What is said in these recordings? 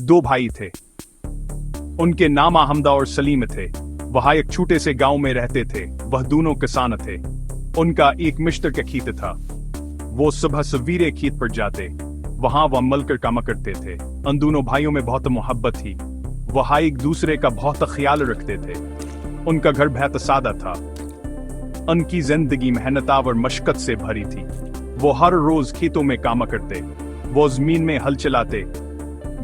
दो भाई थे, उनके नाम अहमद और सलीम थे। वह एक छोटे से गांव में रहते थे। वह दोनों किसान थे। उनका एक मुश्तरका खेत था। वो सुबह सवेरे खेत पर जाते, वहां वह मिलकर काम करते थे। उन दोनों भाइयों में बहुत मोहब्बत थी। वह एक दूसरे का बहुत ख्याल रखते थे। उनका घर बहुत सादा था। उनकी जिंदगी मेहनत और मशक्कत से भरी थी। वो हर रोज खेतों में काम करते, वो जमीन में हल चलाते,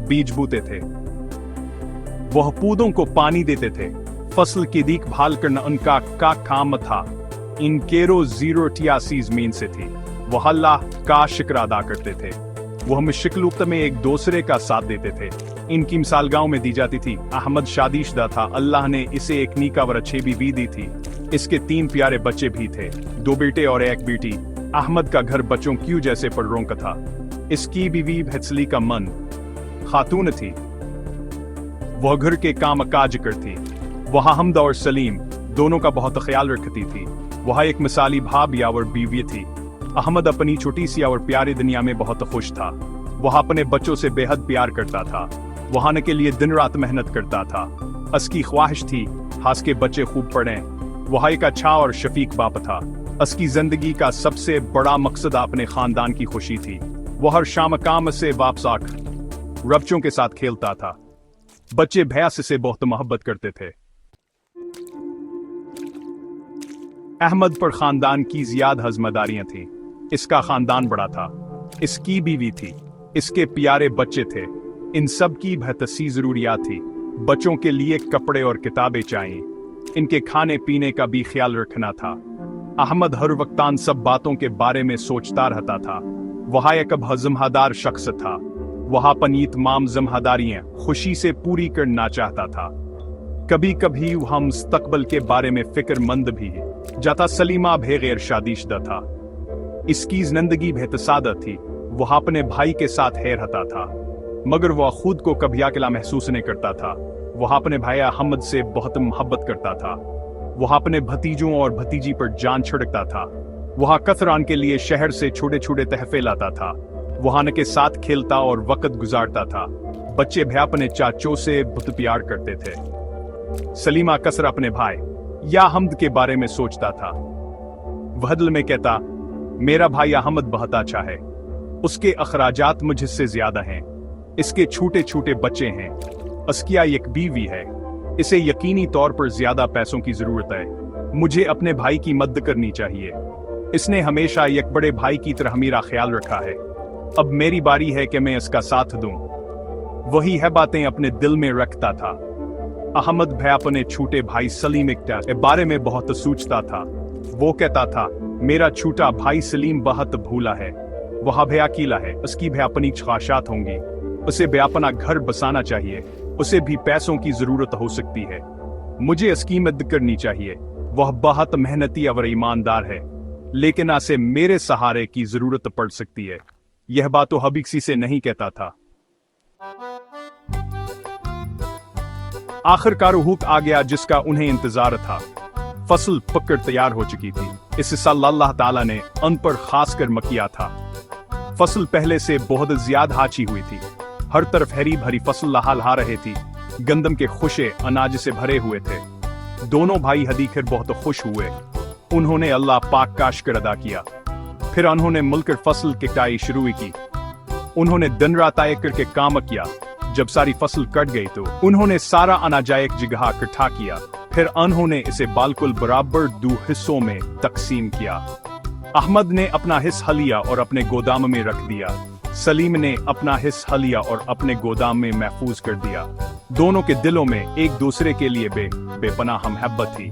बीज बोते थे, वह पौधों को पानी देते थे। फसल की देखभाल करना उनका काम था। इनके जीरो टियासी जमीन से थी। वह अल्लाह का शुक्र अदा करते थे। वह मुश्किल में एक दूसरे का साथ देते थे। इनकी मिसाल गांव में दी जाती थी। अहमद शादीशुदा था। अल्लाह ने इसे एक नेक और अच्छी बीवी दी थी। इसके 3 प्यारे बच्चे भी थे, 2 बेटे और 1 बेटी। अहमद का घर बच्चों क्यों जैसे पड़ों का था। इसकी बीवी भैसली का मन खातून थी। वह घर के काम काज करती। वह अहमद और सलीम दोनों का बहुत ख्याल रखती थी। वह एक मिसाली भाभी और बीवी थी। अहमद अपनी छोटी सी और प्यारी दुनिया में बहुत खुश था। वह अपने बच्चों से बेहद प्यार करता था। वह उनके लिए दिन रात मेहनत करता था। उसकी ख्वाहिश थी हास के बच्चे खूब पढ़ें। वह एक अच्छा और शफीक बाप था। उसकी जिंदगी का सबसे बड़ा मकसद अपने खानदान की खुशी थी। वह हर शाम काम से वापस आकर बच्चों के साथ खेलता था। बच्चे भैंस से बहुत मोहब्बत करते थे। अहमद पर खानदान की ज्यादा जिम्मेदारियां थीं। इसका खानदान बड़ा था। इसकी बीवी थी। इसके प्यारे बच्चे थे। इन सब की बेहतसी जरूरियात थी। बच्चों के लिए कपड़े और किताबें चाहिए। इनके खाने पीने का भी ख्याल रखना था। अहमद हर वक्त इन सब बातों के बारे में सोचता रहता था। वह एक जिम्मेदार शख्स था। वह अपनी तमाम जिम्मेदारियां खुशी से पूरी करना चाहता था। कभी कभी वह मुस्तकबिल के बारे में फिक्रमंद भी जाता। सलीमा बगैर शादीशुदा था। इसकी जिंदगी बेहद सादा थी। वह अपने भाई के साथ रहता था, मगर वह खुद को कभी अकेला महसूस नहीं करता था। वह अपने भाई अहमद से बहुत मोहब्बत करता था। वह अपने भतीजों और भतीजी पर जान छिड़कता था। वह कतरान के लिए शहर से छोटे छोटे तहफे लाता था। वह उनके साथ खेलता और वक्त गुजारता था। बच्चे भी अपने चाचों से बहुत प्यार करते थे। सलीमा कसर अपने भाई या अहमद के बारे में सोचता था। वह दिल में कहता, मेरा भाई अहमद बहुत अच्छा है। उसके अखराजात मुझसे ज्यादा हैं। इसके छोटे छोटे बच्चे हैं। उसकी एक बीवी है। इसे यकीनी तौर पर ज्यादा पैसों की जरूरत है। मुझे अपने भाई की मदद करनी चाहिए। इसने हमेशा एक बड़े भाई की तरह मेरा ख्याल रखा है। अब मेरी बारी है कि मैं इसका साथ दूं। वही है बातें अपने दिल में रखता था। अहमद भाई अपने छोटे भाई सलीम के बारे में बहुत सोचता था। वो कहता था, मेरा छोटा भाई सलीम बहुत भूला है। वह भी अकेला है। उसकी भी अपनी ख्वाहिशात होंगी। उसे भी अपना घर बसाना चाहिए। उसे भी पैसों की जरूरत हो सकती है। मुझे इसकी मदद करनी चाहिए। वह बहुत मेहनती और ईमानदार है, लेकिन उसे मेरे सहारे की जरूरत पड़ सकती है। यह बात तो हबी किसी से नहीं कहता था। आखिरकार हुक आ गया जिसका उन्हें इंतजार था। फसल पककर तैयार हो चुकी थी। इस साल अल्लाह ताला ने उन पर खास कर किया था। फसल पहले से बहुत ज्यादा अच्छी हुई थी। हर तरफ हरी भरी फसल लहलहा रही थी। गंदम के खुशे अनाज से भरे हुए थे। दोनों भाई हदीकर बहुत खुश हुए। उन्होंने अल्लाह पाक का शुक्र अदा किया। फिर उन्होंने मिलकर फसल की कटाई शुरू की। उन्होंने दिन रात एक करके काम किया। जब सारी फसल कट गई तो उन्होंने सारा अनाज एक जगह इकट्ठा किया। फिर उन्होंने इसे बिल्कुल बराबर 2 हिस्सों में तकसीम किया। अहमद ने अपना हिस्सा लिया और अपने गोदाम में रख दिया। सलीम ने अपना हिस्सा लिया और अपने गोदाम में महफूज कर दिया। दोनों के दिलों में एक दूसरे के लिए बेपनाह मोहब्बत थी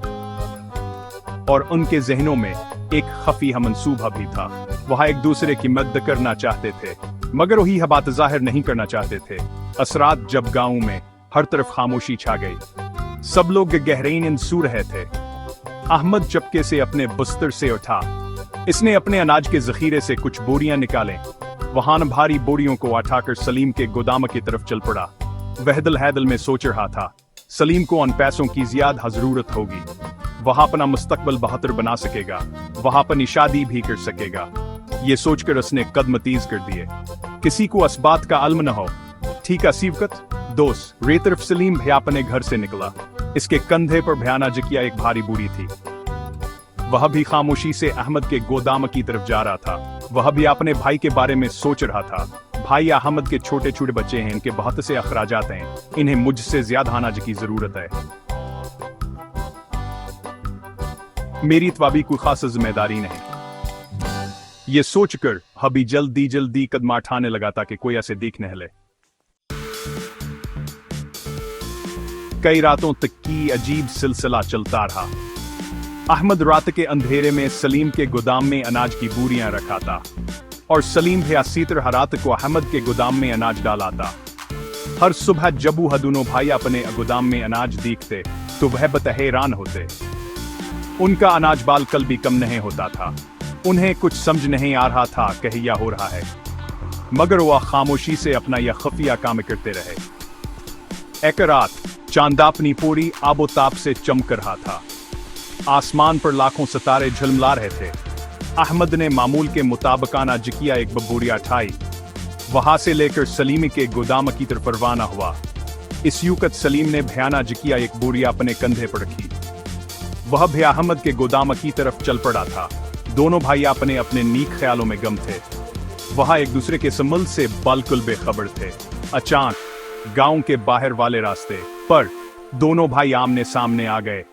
और उनके जहनों में एक खफीया मंसूबा भी था। वह एक दूसरे की मदद करना चाहते थे, मगर वही बात जाहिर नहीं करना चाहते थे। असरात जब गांव में हर तरफ खामोशी छा गई। सब लोग गहरे नींद सो रहे थे। अहमद चपके से अपने बिस्तर से उठा। इसने अपने अनाज के जखीरे से कुछ बोरियां निकाले। वहां भारी बोरियों को उठाकर सलीम के गोदाम की तरफ चल पड़ा। वह दिल में सोच रहा था, सलीम को उन पैसों की ज्यादा जरूरत होगी। वह अपना मुस्तकबिल बेहतर बना सकेगा। वह अपनी शादी भी कर सकेगा। ये सोचकर उसने कदम तेज कर दिए। किसी को इस बात का इल्म न हो। ठीक है सीवकत, दोस्त रे तरफ सलीम भी अपने घर से निकला। इसके कंधे पर भयाना जकिया एक भारी बूढ़ी थी। वह भी खामोशी से अहमद के गोदाम की तरफ जा रहा था। वह भी अपने भाई के बारे में सोच रहा था। भाई अहमद के छोटे छोटे बच्चे हैं, इनके बहुत से अखराजात हैं, इन्हें मुझसे ज्यादा अनाज की जरूरत है। मेरी तो अभी कोई खास जिम्मेदारी नहीं। ये सोचकर हबी जल्दी जल्दी कदम उठाने लगा था कि कोई ऐसे देख न ले। कई रातों तक की अजीब सिलसिला चलता रहा। अहमद रात के अंधेरे में सलीम के गोदाम में अनाज की बोरियां रखा था और सलीम भी इसी तरह रात को अहमद के गोदाम में अनाज डाला था। हर सुबह जब वह दोनों भाई अपने गोदाम में अनाज देखते तो वह बतहैरान होते। उनका अनाज बाल कल भी कम नहीं होता था। उन्हें कुछ समझ नहीं आ रहा था कि क्या हो रहा है, मगर वह खामोशी से अपना यह खुफिया काम करते रहे। एक रात चांद अपनी पूरी आबोताब से चमक रहा था। आसमान पर लाखों सितारे झिलमिला रहे थे। अहमद ने मामूल के मुताबिकाना जकिया एक बोरिया उठाई। वहां से लेकर सलीम के गोदाम की तरफ रवाना हुआ। इस युकत सलीम ने भयाना जकिया एक बोरिया अपने कंधे पर रखी। वह भी अहमद के गोदाम की तरफ चल पड़ा था। दोनों भाई अपने अपने नीक ख्यालों में गम थे। वहां एक दूसरे के संबल से बिल्कुल बेखबर थे। अचानक गांव के बाहर वाले रास्ते पर दोनों भाई आमने सामने आ गए।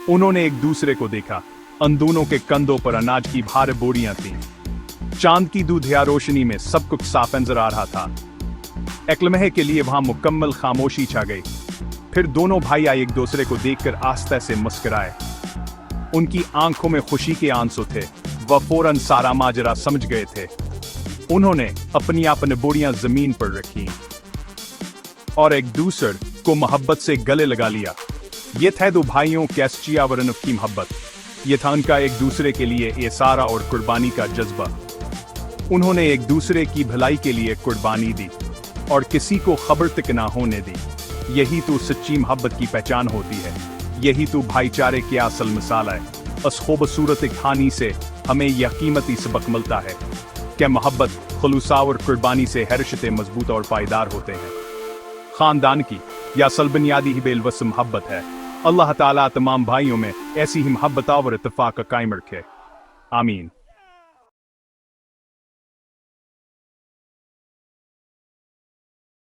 उन्होंने एक दूसरे को देखा। उन दोनों के कंधों पर अनाज की भारी बोरियां थीं। चांद की दूधिया रोशनी में सब कुछ साफ नजर आ रहा था। एक लम्हे के लिए वहां मुकम्मल खामोशी छा गई। फिर दोनों भाई एक दूसरे को देखकर आस्ते से मुस्कुराए। उनकी आंखों में खुशी के आंसू थे। वह फौरन सारा माजरा समझ गए थे। उन्होंने अपनी अपनी बोरियां जमीन पर रखी और एक दूसरे को मोहब्बत से गले लगा लिया। ये थे दो भाइयों कैस्चिया वरन की मोहब्बत। ये था उनका एक दूसरे के लिए एसारा और कुर्बानी का जज्बा। उन्होंने एक दूसरे की भलाई के लिए कुर्बानी दी और किसी को खबर तक ना होने दी। यही तो सच्ची मोहब्बत की पहचान होती है। यही तो भाईचारे की असल मिसाल है। इस खूबसूरत कहानी से हमें यह कीमती सबक मिलता है कि मोहब्बत, खुलूसा और कुर्बानी से हर रिश्ते मजबूत और पायदार होते हैं। खानदान की यह असल बुनियादी ही बेलवस मोहब्बत है। अल्लाह ताला तमाम भाइयों में ऐसी ही मोहब्बत और इत्तेफाक कायम रखे। आमीन।